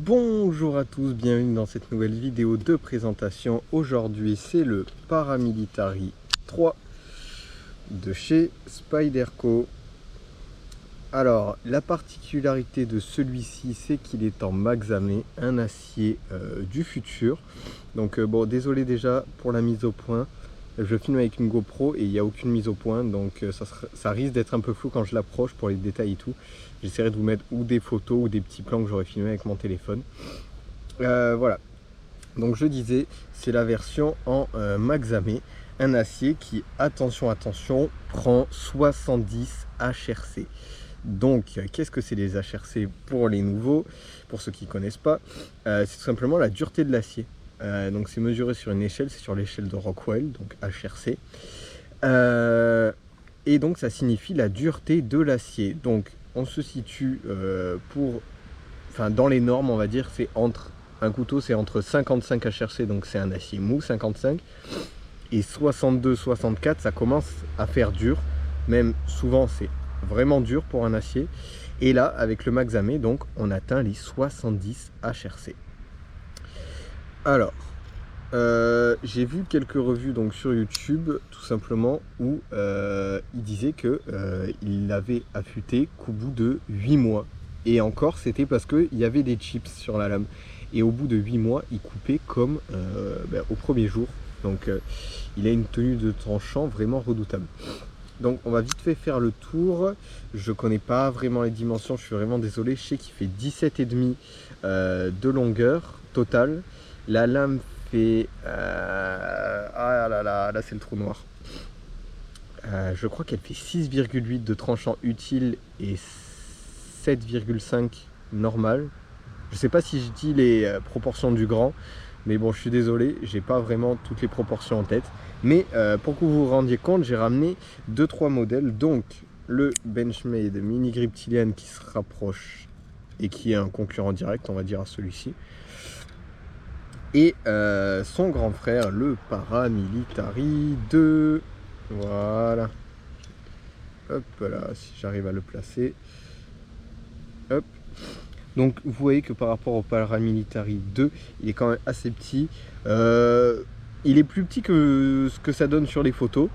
Bonjour à tous, bienvenue dans cette nouvelle vidéo de présentation. Aujourd'hui c'est le Paramilitary 3 de chez Spyderco. Alors la particularité de celui-ci c'est qu'il est en Maxamé, un acier du futur. Donc bon, désolé déjà pour la mise au point. Je filme avec une GoPro et il n'y a aucune mise au point, donc ça risque d'être un peu flou quand je l'approche pour les détails et tout. J'essaierai de vous mettre ou des photos ou des petits plans que j'aurais filmé avec mon téléphone. Voilà, donc je disais, c'est la version en Maxamé, un acier qui, attention, attention, prend 70 HRC. Donc, qu'est-ce que c'est les HRC pour les nouveaux, pour ceux qui ne connaissent pas? C'est tout simplement la dureté de l'acier. Donc c'est mesuré sur une échelle, c'est sur l'échelle de Rockwell, donc HRC. Et donc ça signifie la dureté de l'acier. Donc on se situe dans les normes, on va dire, c'est entre un couteau, c'est entre 55 HRC, donc c'est un acier mou, 55, et 62-64, ça commence à faire dur. Même souvent c'est vraiment dur pour un acier. Et là, avec le Maxamé, donc on atteint les 70 HRC. Alors, j'ai vu quelques revues donc sur YouTube, tout simplement, où il disait qu'il l'avait affûté qu'au bout de 8 mois. Et encore, c'était parce qu'il y avait des chips sur la lame. Et au bout de 8 mois, il coupait comme au premier jour. Donc, il a une tenue de tranchant vraiment redoutable. Donc, on va vite fait faire le tour. Je connais pas vraiment les dimensions, je suis vraiment désolé. Je sais qu'il fait 17,5 de longueur totale. La lame fait... ah là là, là c'est le trou noir. Je crois qu'elle fait 6,8 de tranchant utile et 7,5 normal. Je sais pas si je dis les proportions du grand, mais bon, je suis désolé, j'ai pas vraiment toutes les proportions en tête. Mais pour que vous vous rendiez compte, j'ai ramené 2-3 modèles. Donc le Benchmade Mini Griptilian qui se rapproche et qui est un concurrent direct, on va dire, à celui-ci. Et son grand frère, le Paramilitary 2. Voilà. Hop là, si j'arrive à le placer. Hop. Donc vous voyez que par rapport au Paramilitary 2, il est quand même assez petit. Il est plus petit que ce que ça donne sur les photos.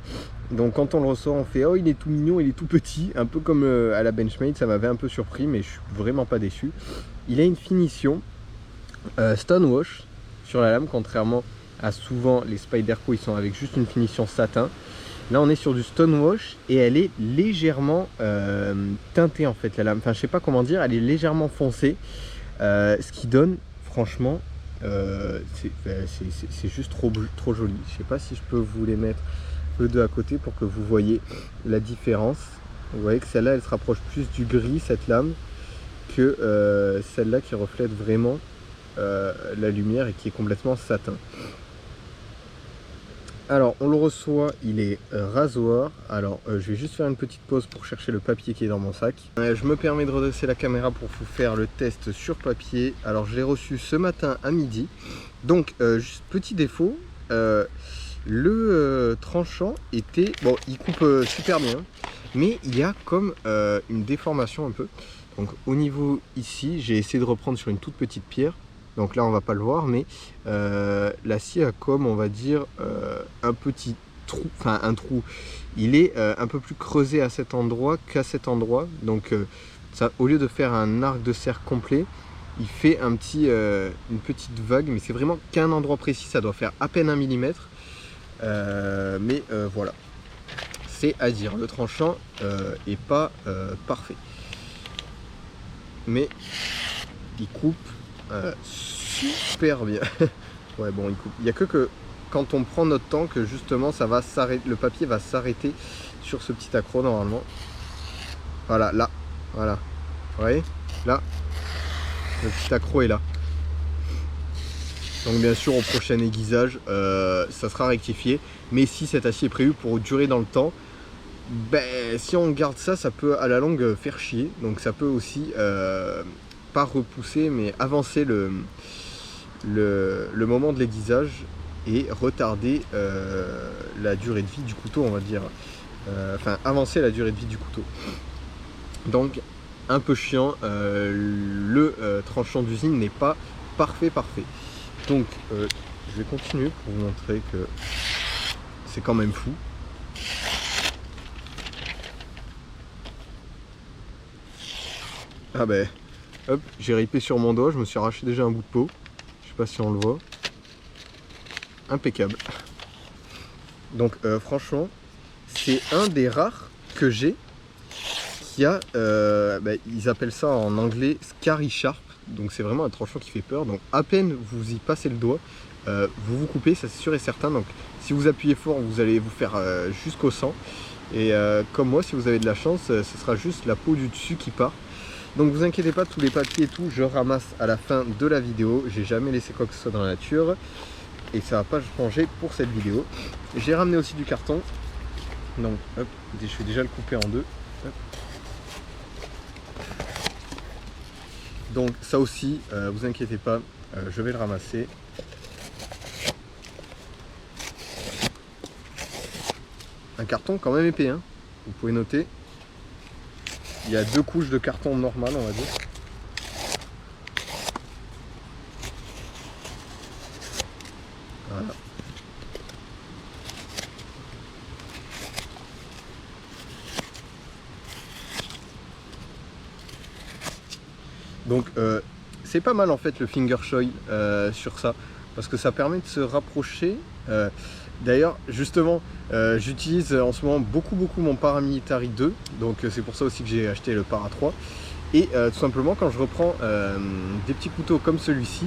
Donc quand on le ressort, on fait « Oh, il est tout mignon, il est tout petit ». Un peu comme à la Benchmade, ça m'avait un peu surpris, mais je suis vraiment pas déçu. Il a une finition Stonewash sur la lame, contrairement à souvent les Spyderco, ils sont avec juste une finition satin. Là on est sur du Stonewash et elle est légèrement teintée en fait, la lame. Enfin je sais pas comment dire, elle est légèrement foncée, ce qui donne franchement c'est juste trop joli. Je sais pas si je peux vous les mettre eux deux à côté pour que vous voyez la différence. Vous voyez que celle-là elle se rapproche plus du gris, cette lame, que celle-là qui reflète vraiment la lumière et qui est complètement satin. Alors on le reçoit, il est rasoir. Alors je vais juste faire une petite pause pour chercher le papier qui est dans mon sac. Je me permets de redresser la caméra pour vous faire le test sur papier. Alors je l'ai reçu ce matin à midi. Donc juste petit défaut, le tranchant était... Bon, il coupe super bien, mais il y a comme une déformation un peu. Donc au niveau ici, j'ai essayé de reprendre sur une toute petite pierre. Donc là on va pas le voir, mais l'acier a comme, on va dire, un petit trou, enfin un trou. Il est un peu plus creusé à cet endroit qu'à cet endroit. Donc ça, au lieu de faire un arc de cercle complet, il fait un petit, une petite vague, mais c'est vraiment qu'un endroit précis, ça doit faire à peine 1 mm. Mais voilà, c'est à dire, le tranchant est pas parfait. Mais il coupe super bien. Ouais, bon, il coupe. Il n'y a que quand on prend notre temps que justement ça va s'arrêter, le papier va s'arrêter sur ce petit accroc normalement. Voilà, là, voilà. Vous voyez, là, le petit accroc est là. Donc bien sûr au prochain aiguisage, ça sera rectifié. Mais si cet acier est prévu pour durer dans le temps, ben si on garde ça, ça peut à la longue faire chier. Donc ça peut aussi pas repousser mais avancer le moment de l'aiguisage et retarder la durée de vie du couteau, on va dire. Enfin avancer la durée de vie du couteau. Donc un peu chiant. Le tranchant d'usine n'est pas parfait. Donc je vais continuer pour vous montrer que c'est quand même fou. Ah ben, hop, j'ai ripé sur mon doigt, je me suis arraché déjà un bout de peau. Je sais pas si on le voit. Impeccable. Donc franchement, c'est un des rares que j'ai qui a, ils appellent ça en anglais Scary Sharp. Donc c'est vraiment un tranchant qui fait peur. Donc à peine vous y passez le doigt, vous vous coupez, ça c'est sûr et certain. Donc si vous appuyez fort, vous allez vous faire jusqu'au sang. Et comme moi, si vous avez de la chance, ce sera juste la peau du dessus qui part. Donc vous inquiétez pas, tous les papiers et tout, je ramasse à la fin de la vidéo. J'ai jamais laissé quoi que ce soit dans la nature. Et ça va pas changer pour cette vidéo. J'ai ramené aussi du carton. Donc hop, je vais déjà le couper en deux. Hop. Donc ça aussi, vous inquiétez pas, je vais le ramasser. Un carton quand même épais, hein. Vous pouvez noter. Il y a 2 couches de carton normal, on va dire. Voilà. Donc c'est pas mal en fait le finger choil sur ça, parce que ça permet de se rapprocher. D'ailleurs justement j'utilise en ce moment beaucoup mon Paramilitary 2, donc c'est pour ça aussi que j'ai acheté le Para 3. Et tout simplement quand je reprends des petits couteaux comme celui-ci,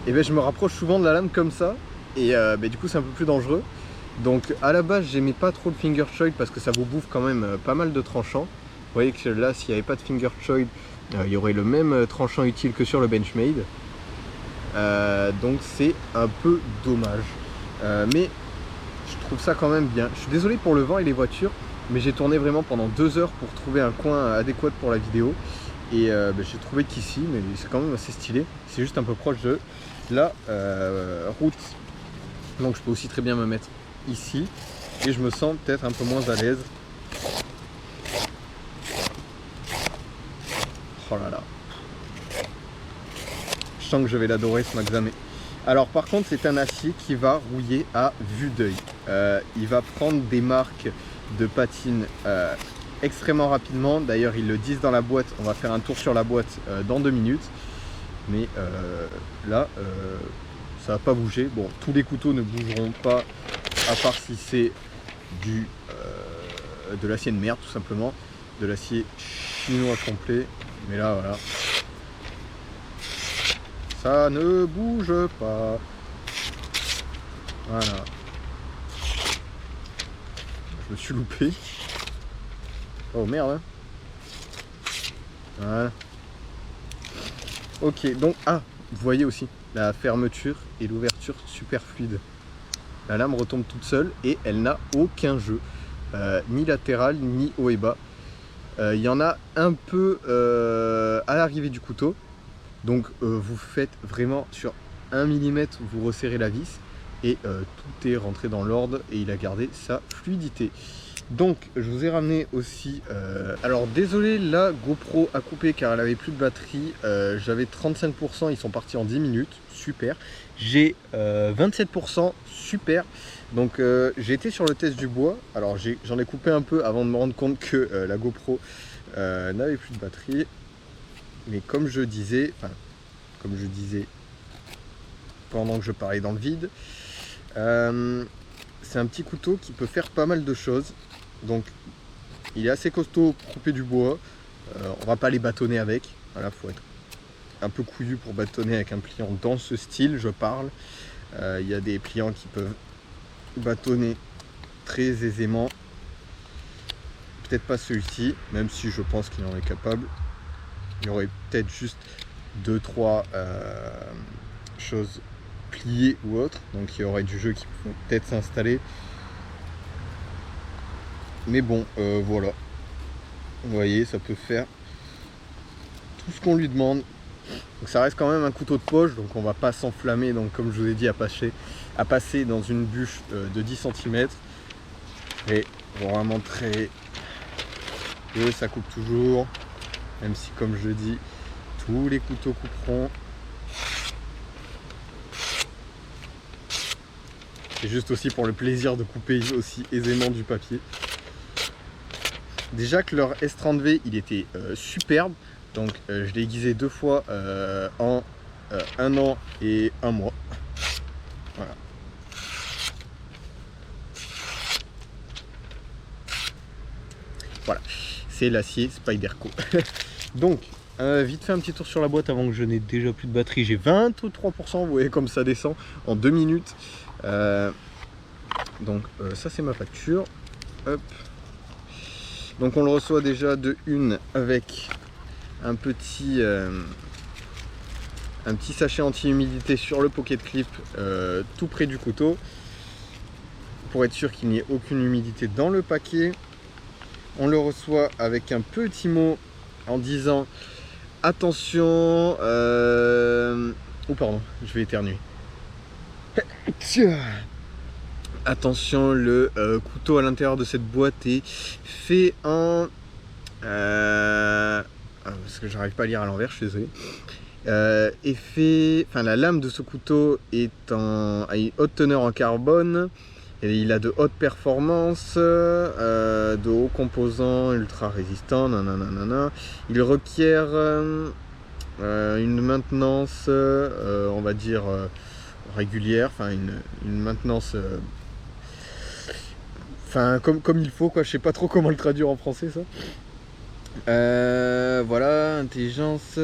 et ben je me rapproche souvent de la lame comme ça, et du coup c'est un peu plus dangereux. Donc à la base j'aimais pas trop le finger choil parce que ça vous bouffe quand même pas mal de tranchants. Vous voyez que là s'il n'y avait pas de finger choil, il y aurait le même tranchant utile que sur le Benchmade. Donc c'est un peu dommage. Mais je trouve ça quand même bien. Je suis désolé pour le vent et les voitures, mais j'ai tourné vraiment pendant 2 heures pour trouver un coin adéquat pour la vidéo. Et j'ai trouvé qu'ici, mais c'est quand même assez stylé. C'est juste un peu proche de la route. Donc je peux aussi très bien me mettre ici. Et je me sens peut-être un peu moins à l'aise. Oh là là. Je sens que je vais l'adorer ce Maxamé. Alors par contre c'est un acier qui va rouiller à vue d'œil. Il va prendre des marques de patine extrêmement rapidement. D'ailleurs ils le disent dans la boîte, on va faire un tour sur la boîte dans 2 minutes. Mais là ça va pas bouger. Bon, tous les couteaux ne bougeront pas à part si c'est de l'acier de merde tout simplement. De l'acier chinois complet. Mais là voilà. Ça ne bouge pas. Voilà. Je me suis loupé. Oh merde. Hein. Voilà. Ok, donc, vous voyez aussi la fermeture et l'ouverture super fluide. La lame retombe toute seule et elle n'a aucun jeu. Ni latéral, ni haut et bas. Il y en a un peu à l'arrivée du couteau. Donc vous faites vraiment sur 1 mm, vous resserrez la vis et tout est rentré dans l'ordre et il a gardé sa fluidité. Donc je vous ai ramené aussi, alors désolé, la GoPro a coupé car elle avait plus de batterie. J'avais 35%, ils sont partis en 10 minutes, super. J'ai 27%, super. Donc j'ai été sur le test du bois. Alors j'en ai coupé un peu avant de me rendre compte que la GoPro n'avait plus de batterie. Mais comme je disais pendant que je parlais dans le vide, c'est un petit couteau qui peut faire pas mal de choses. Donc il est assez costaud pour couper du bois. On va pas les bâtonner avec. Voilà, faut être un peu couillu pour bâtonner avec un pliant dans ce style, je parle. Il y a des pliants qui peuvent bâtonner très aisément. Peut-être pas celui-ci, même si je pense qu'il en est capable. Il y aurait peut-être juste 2-3 choses pliées ou autres, donc il y aurait du jeu qui peut peut-être s'installer. Mais bon, voilà. Vous voyez, ça peut faire tout ce qu'on lui demande. Donc ça reste quand même un couteau de poche, donc on va pas s'enflammer, donc comme je vous ai dit, à passer dans une bûche de 10 cm. Et on va montrer que ça coupe toujours. Même si, comme je dis, tous les couteaux couperont. C'est juste aussi pour le plaisir de couper aussi aisément du papier. Déjà que leur S30V, il était superbe. Donc je l'ai aiguisé 2 fois en 1 an et 1 mois. Voilà. Voilà, c'est l'acier Spyderco. Donc, vite fait un petit tour sur la boîte avant que je n'ai déjà plus de batterie. J'ai 23%, vous voyez comme ça descend en 2 minutes. Donc ça c'est ma facture. Hop. Donc on le reçoit déjà de une avec un petit sachet anti-humidité sur le pocket clip tout près du couteau pour être sûr qu'il n'y ait aucune humidité dans le paquet. On le reçoit avec un petit mot en disant attention oh pardon, je vais éternuer. Attention, le couteau à l'intérieur de cette boîte est fait en parce que j'arrive pas à lire à l'envers, je suis désolé. La lame de ce couteau a une haute teneur en carbone. Et il a de hautes performances, de hauts composants ultra résistants, nanana. Il requiert une maintenance, on va dire, régulière, enfin une maintenance, comme il faut, quoi. Je sais pas trop comment le traduire en français, ça. Voilà, intelligence,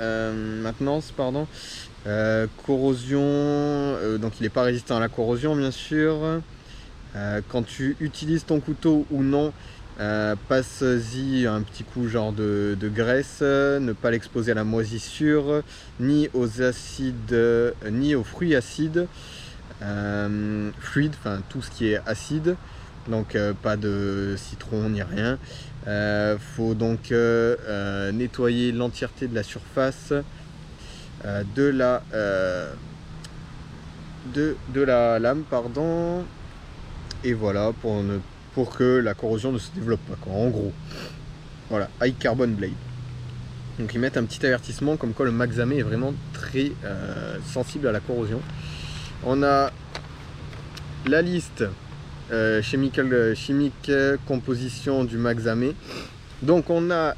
maintenance, pardon. Corrosion, donc il n'est pas résistant à la corrosion bien sûr. Quand tu utilises ton couteau ou non, passe-y un petit coup genre de graisse, ne pas l'exposer à la moisissure, ni aux acides, ni aux fruits acides, fluides, enfin tout ce qui est acide, donc pas de citron ni rien. Faut donc nettoyer l'entièreté de la surface de la lame, pardon, et voilà, pour que la corrosion ne se développe pas, quoi, en gros. Voilà, High Carbon Blade. Donc ils mettent un petit avertissement comme quoi le Maxamé est vraiment très sensible à la corrosion. On a la liste chimique composition du Maxamé. Donc on a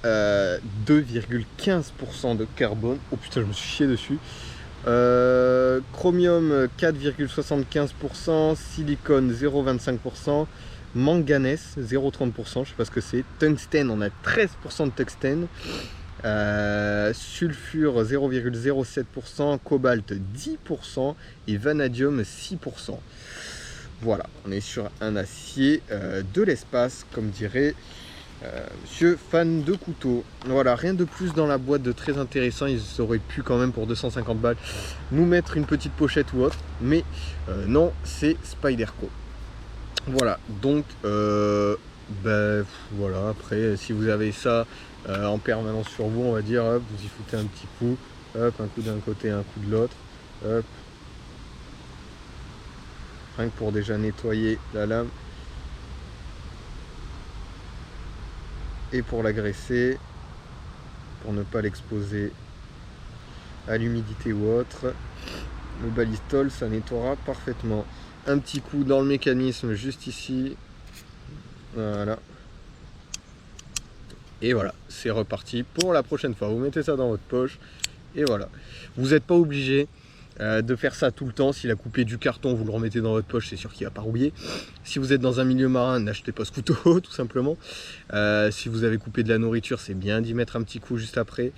2,15% de carbone. Oh putain, je me suis chié dessus. Chromium 4,75%, silicone 0,25%, manganèse 0,30%, je sais pas ce que c'est. Tungstène, on a 13% de tungstène. Sulfure 0,07%, cobalt 10% et vanadium 6%. Voilà, on est sur un acier de l'espace, comme dirait monsieur fan de couteau. Voilà, rien de plus dans la boîte de très intéressant. Ils auraient pu quand même pour 250 balles nous mettre une petite pochette ou autre, mais non, c'est Spyderco. Voilà, donc voilà, après si vous avez ça en permanence sur vous, on va dire, hop, vous y foutez un petit coup, hop, un coup d'un côté, un coup de l'autre, hop, rien que pour déjà nettoyer la lame et pour l'agresser, pour ne pas l'exposer à l'humidité ou autre. Le balistol, ça nettoiera parfaitement. Un petit coup dans le mécanisme juste ici, voilà, et voilà, c'est reparti pour la prochaine fois. Vous mettez ça dans votre poche et voilà, vous n'êtes pas obligé de faire ça tout le temps. S'il a coupé du carton, vous le remettez dans votre poche, c'est sûr qu'il va pas rouiller. Si vous êtes dans un milieu marin, n'achetez pas ce couteau tout simplement. Si vous avez coupé de la nourriture, c'est bien d'y mettre un petit coup juste après.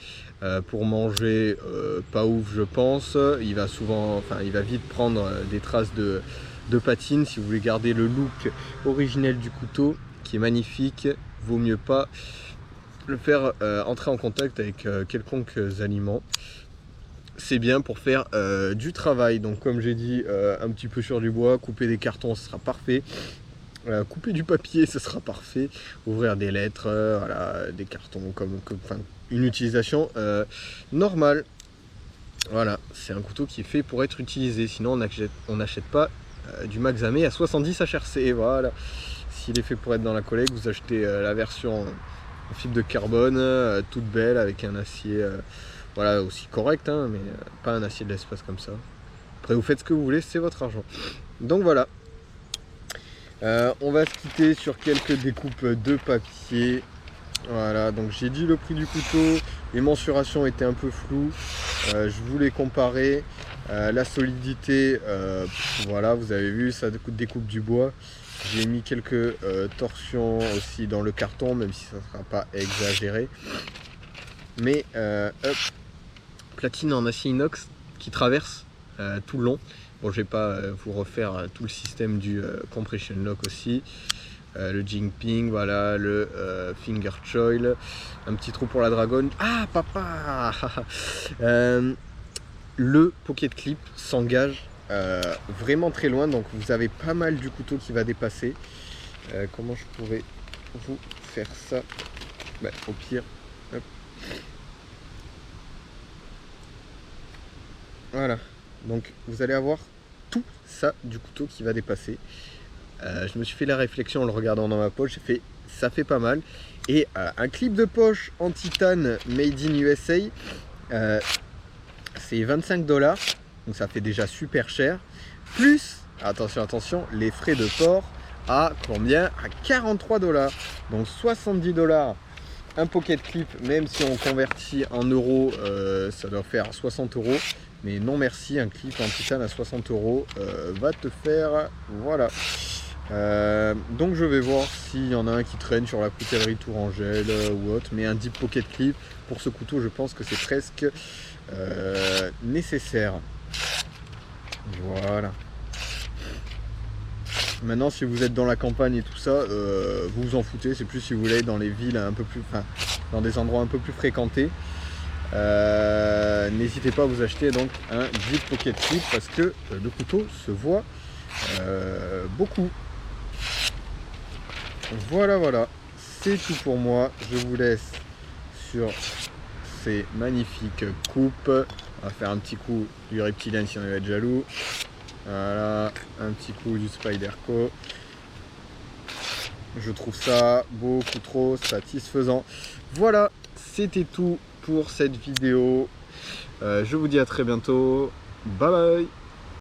Pour manger, pas ouf je pense. Il va vite prendre des traces de patine. Si vous voulez garder le look originel du couteau, qui est magnifique, vaut mieux pas le faire entrer en contact avec quelconques aliments. C'est bien pour faire du travail. Donc comme j'ai dit, un petit peu sur du bois, couper des cartons, ce sera parfait. Couper du papier, ce sera parfait. Ouvrir des lettres, voilà, des cartons, une utilisation normale. Voilà, c'est un couteau qui est fait pour être utilisé. Sinon on n'achète pas du Maxamé à 70 HRC. Voilà, s'il est fait pour être dans la collecte, vous achetez la version en fibre de carbone, toute belle, avec un acier voilà, aussi correct, hein, mais pas un acier de l'espace comme ça. Après vous faites ce que vous voulez, c'est votre argent. Donc voilà. On va se quitter sur quelques découpes de papier. Voilà, donc j'ai dit le prix du couteau, les mensurations étaient un peu floues, je voulais comparer la solidité, voilà, vous avez vu, ça découpe du bois. J'ai mis quelques torsions aussi dans le carton, même si ça ne sera pas exagéré. Mais hop, platine en acier inox qui traverse tout le long. Bon, je vais pas vous refaire tout le système du compression lock aussi. Le Jinping, voilà, le finger choil, un petit trou pour la dragonne. Ah papa le pocket clip s'engage vraiment très loin, donc vous avez pas mal du couteau qui va dépasser. Comment je pourrais vous faire ça? Bah, au pire, hop. Voilà, donc vous allez avoir tout ça du couteau qui va dépasser. Je me suis fait la réflexion en le regardant dans ma poche, j'ai fait ça fait pas mal. Et un clip de poche en titane made in USA, c'est 25 $, donc ça fait déjà super cher. Plus, attention, les frais de port à combien? À 43 $. Donc 70 $. Un pocket clip, même si on convertit en euros, ça doit faire 60 €. Mais non merci, un clip en titane à 60 € va te faire, voilà. Donc je vais voir s'il y en a un qui traîne sur la coutellerie Tourangelle ou autre, mais un deep pocket clip pour ce couteau, je pense que c'est presque nécessaire. Voilà. Maintenant, si vous êtes dans la campagne et tout ça, vous vous en foutez. C'est plus si vous voulez dans les villes un peu plus, enfin, dans des endroits un peu plus fréquentés. N'hésitez pas à vous acheter donc un deep pocket clip parce que le couteau se voit beaucoup. Voilà, c'est tout pour moi. Je vous laisse sur ces magnifiques coupes. On va faire un petit coup du reptilien si on va être jaloux. Voilà, un petit coup du Spyderco. Je trouve ça beaucoup trop satisfaisant. Voilà, c'était tout pour cette vidéo. Je vous dis à très bientôt. Bye bye.